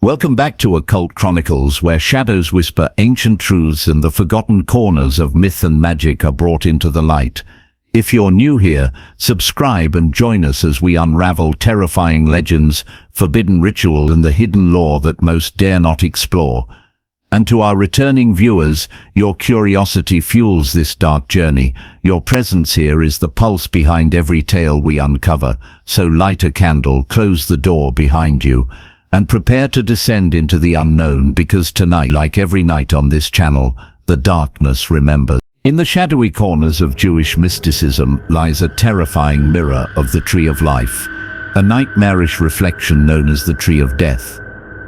Welcome back to Occult Chronicles, where shadows whisper ancient truths and the forgotten corners of myth and magic are brought into the light. If you're new here, subscribe and join us as we unravel terrifying legends, forbidden ritual and the hidden lore that most dare not explore. And to our returning viewers, your curiosity fuels this dark journey. Your presence here is the pulse behind every tale we uncover. So light a candle, close the door behind you, and prepare to descend into the unknown, because tonight, like every night on this channel, the darkness remembers. In the shadowy corners of Jewish mysticism lies a terrifying mirror of the Tree of Life, a nightmarish reflection known as the Tree of Death,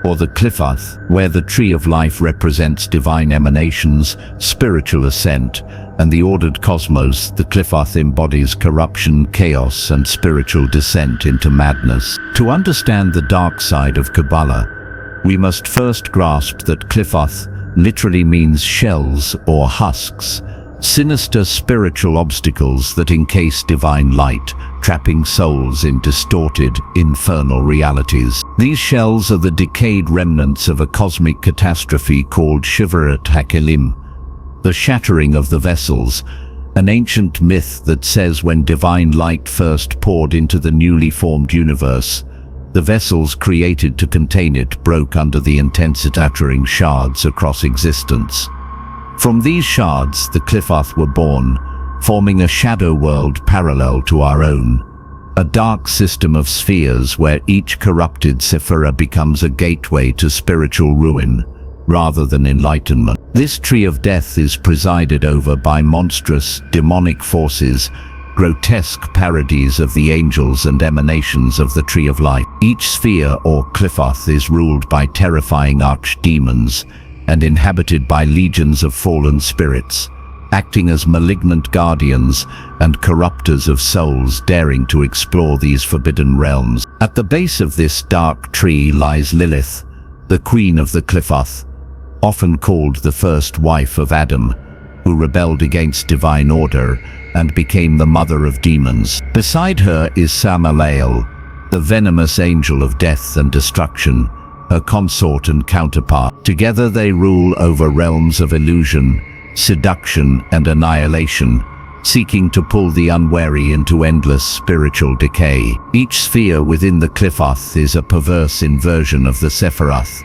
or the Qliphoth, where the Tree of Life represents divine emanations, spiritual ascent, and the ordered cosmos. The Qliphoth embodies corruption, chaos, and spiritual descent into madness. To understand the dark side of Kabbalah, we must first grasp that Qliphoth literally means shells or husks, sinister spiritual obstacles that encase divine light, trapping souls in distorted, infernal realities. These shells are the decayed remnants of a cosmic catastrophe called Shivarat HaKelim, the shattering of the vessels, an ancient myth that says when divine light first poured into the newly formed universe, the vessels created to contain it broke under the intensity, shattering shards across existence. From these shards, the Qliphoth were born, forming a shadow world parallel to our own, a dark system of spheres where each corrupted sephira becomes a gateway to spiritual ruin, rather than enlightenment. This Tree of Death is presided over by monstrous, demonic forces, grotesque parodies of the angels and emanations of the Tree of Life. Each sphere, or Qliphoth, is ruled by terrifying archdemons and inhabited by legions of fallen spirits, acting as malignant guardians and corruptors of souls daring to explore these forbidden realms. At the base of this dark tree lies Lilith, the queen of the Qliphoth, often called the first wife of Adam, who rebelled against divine order and became the mother of demons. Beside her is Samael, the venomous angel of death and destruction, her consort and counterpart. Together they rule over realms of illusion, seduction, and annihilation, seeking to pull the unwary into endless spiritual decay. Each sphere within the Qliphoth is a perverse inversion of the Sephiroth,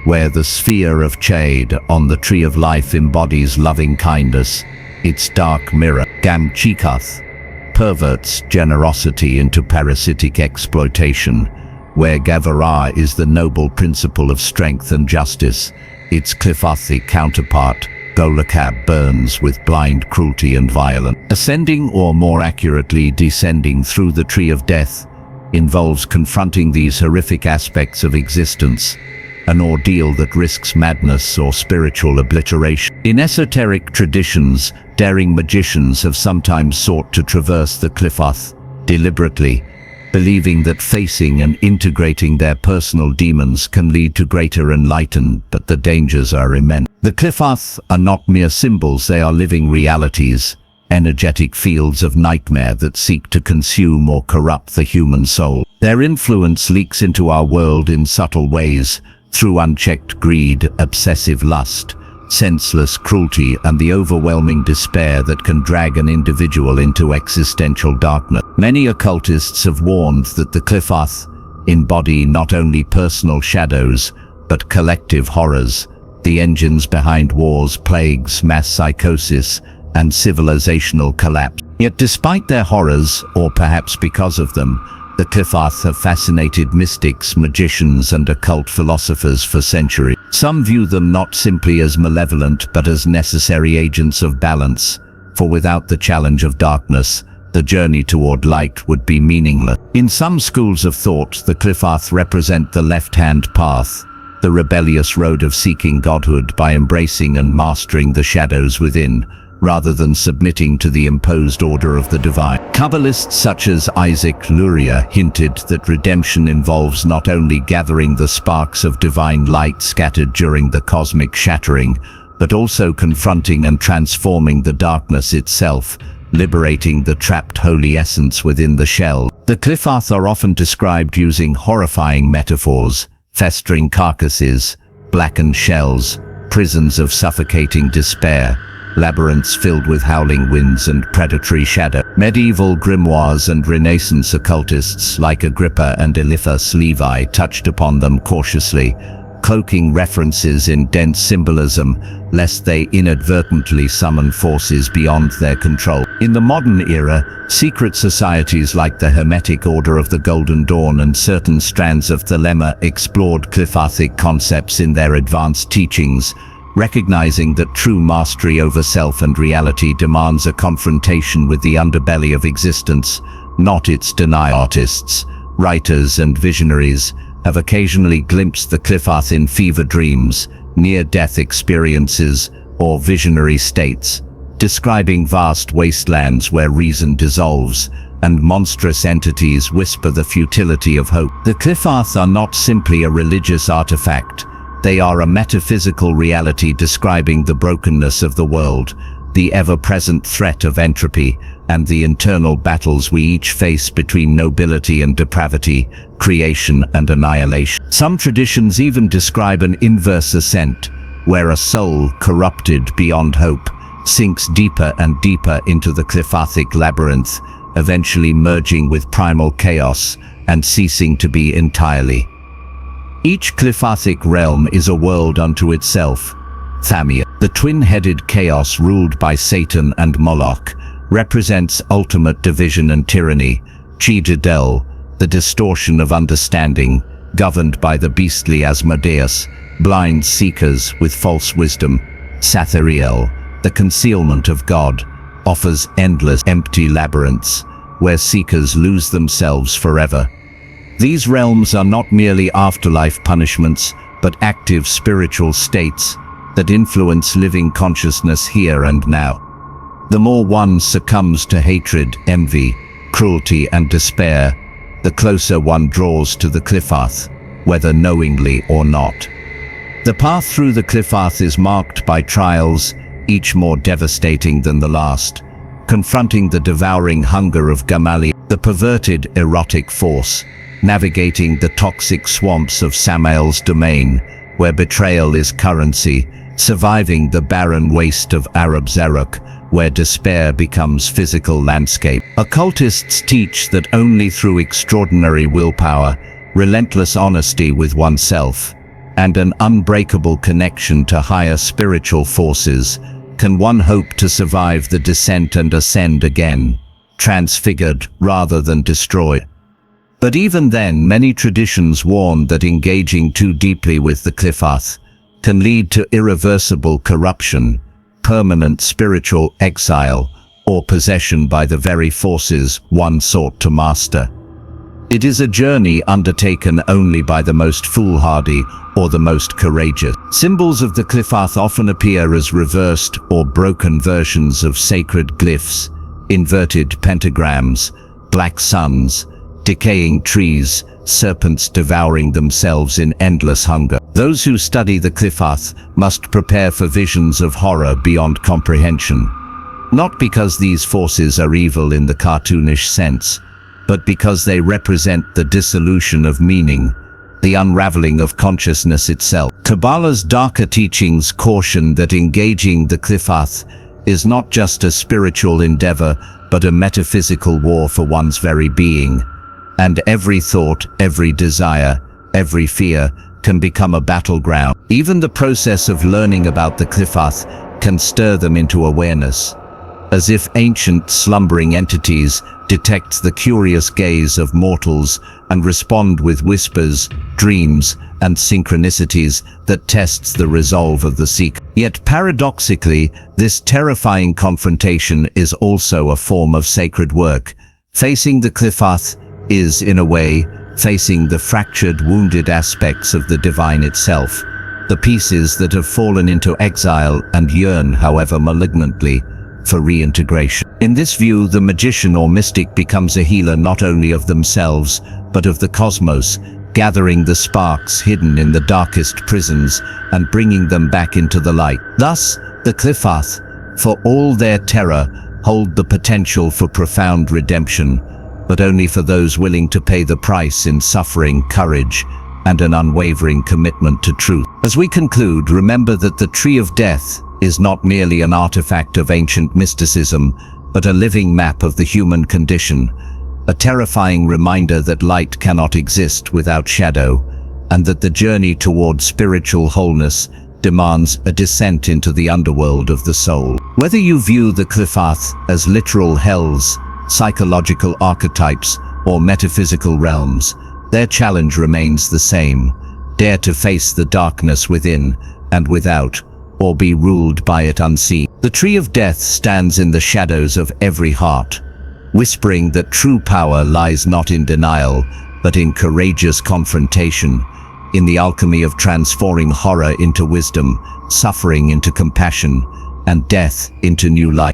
where the sphere of Jade on the Tree of Life embodies loving kindness, its dark mirror. Qliphoth perverts generosity into parasitic exploitation, where Gavara is the noble principle of strength and justice. Its Qliphothic counterpart, Golakab, burns with blind cruelty and violence. Ascending, or more accurately descending, through the Tree of Death involves confronting these horrific aspects of existence, an ordeal that risks madness or spiritual obliteration. In esoteric traditions, daring magicians have sometimes sought to traverse the Qliphoth deliberately, believing that facing and integrating their personal demons can lead to greater enlightenment, but the dangers are immense. The Qliphoth are not mere symbols, they are living realities, energetic fields of nightmare that seek to consume or corrupt the human soul. Their influence leaks into our world in subtle ways, through unchecked greed, obsessive lust, senseless cruelty, and the overwhelming despair that can drag an individual into existential darkness. Many occultists have warned that the Qliphoth embody not only personal shadows, but collective horrors, the engines behind wars, plagues, mass psychosis, and civilizational collapse. Yet despite their horrors, or perhaps because of them, the Qliphoth have fascinated mystics, magicians, and occult philosophers for centuries. Some view them not simply as malevolent, but as necessary agents of balance, for without the challenge of darkness, the journey toward light would be meaningless. In some schools of thought, the Qliphoth represent the left-hand path, the rebellious road of seeking godhood by embracing and mastering the shadows within, rather than submitting to the imposed order of the divine. Kabbalists such as Isaac Luria hinted that redemption involves not only gathering the sparks of divine light scattered during the cosmic shattering, but also confronting and transforming the darkness itself, liberating the trapped holy essence within the shell. The Qliphoth are often described using horrifying metaphors, festering carcasses, blackened shells, prisons of suffocating despair, labyrinths filled with howling winds and predatory shadow. Medieval grimoires and Renaissance occultists like Agrippa and Eliphas Levi touched upon them cautiously, cloaking references in dense symbolism, lest they inadvertently summon forces beyond their control. In the modern era, secret societies like the Hermetic Order of the Golden Dawn and certain strands of Thelema explored Qliphothic concepts in their advanced teachings, recognizing that true mastery over self and reality demands a confrontation with the underbelly of existence, not its denial. Artists, writers and visionaries have occasionally glimpsed the Qliphoth in fever dreams, near-death experiences, or visionary states, describing vast wastelands where reason dissolves and monstrous entities whisper the futility of hope. The Qliphoth are not simply a religious artifact. They are a metaphysical reality describing the brokenness of the world, the ever-present threat of entropy, and the internal battles we each face between nobility and depravity, creation and annihilation. Some traditions even describe an inverse ascent, where a soul, corrupted beyond hope, sinks deeper and deeper into the Qliphothic labyrinth, eventually merging with primal chaos and ceasing to be entirely. Each Qliphothic realm is a world unto itself. Thamia, the twin-headed chaos ruled by Satan and Moloch, represents ultimate division and tyranny. Chi-Jadel, the distortion of understanding, governed by the beastly Asmodeus, blinds seekers with false wisdom. Sathariel, the concealment of God, offers endless empty labyrinths, where seekers lose themselves forever. These realms are not merely afterlife punishments, but active spiritual states that influence living consciousness here and now. The more one succumbs to hatred, envy, cruelty and despair, the closer one draws to the Qliphoth, whether knowingly or not. The path through the Qliphoth is marked by trials, each more devastating than the last, confronting the devouring hunger of Gamaliel, the perverted erotic force, navigating the toxic swamps of Samael's domain, where betrayal is currency, surviving the barren waste of Arab Zaruk, where despair becomes physical landscape. Occultists teach that only through extraordinary willpower, relentless honesty with oneself, and an unbreakable connection to higher spiritual forces, can one hope to survive the descent and ascend again, transfigured rather than destroyed. But even then, many traditions warn that engaging too deeply with the Qliphoth can lead to irreversible corruption, permanent spiritual exile, or possession by the very forces one sought to master. It is a journey undertaken only by the most foolhardy or the most courageous. Symbols of the Qliphoth often appear as reversed or broken versions of sacred glyphs, inverted pentagrams, black suns, decaying trees, serpents devouring themselves in endless hunger. Those who study the Qliphoth must prepare for visions of horror beyond comprehension. Not because these forces are evil in the cartoonish sense, but because they represent the dissolution of meaning, the unraveling of consciousness itself. Kabbalah's darker teachings caution that engaging the Qliphoth is not just a spiritual endeavor, but a metaphysical war for one's very being. And every thought, every desire, every fear can become a battleground. Even the process of learning about the Qliphoth can stir them into awareness, as if ancient slumbering entities detect the curious gaze of mortals and respond with whispers, dreams, and synchronicities that tests the resolve of the seeker. Yet paradoxically, this terrifying confrontation is also a form of sacred work. Facing the Qliphoth is, in a way, facing the fractured, wounded aspects of the divine itself, the pieces that have fallen into exile and yearn, however malignantly, for reintegration. In this view, the magician or mystic becomes a healer not only of themselves, but of the cosmos, gathering the sparks hidden in the darkest prisons and bringing them back into the light. Thus, the Qliphoth, for all their terror, hold the potential for profound redemption, but only for those willing to pay the price in suffering, courage, and an unwavering commitment to truth. As we conclude, remember that the Tree of Death is not merely an artifact of ancient mysticism, but a living map of the human condition, a terrifying reminder that light cannot exist without shadow, and that the journey toward spiritual wholeness demands a descent into the underworld of the soul. Whether you view the Qliphoth as literal hells, psychological archetypes, or metaphysical realms, their challenge remains the same. Dare to face the darkness within and without, or be ruled by it unseen. The Tree of Death stands in the shadows of every heart, whispering that true power lies not in denial, but in courageous confrontation, in the alchemy of transforming horror into wisdom, suffering into compassion, and death into new life.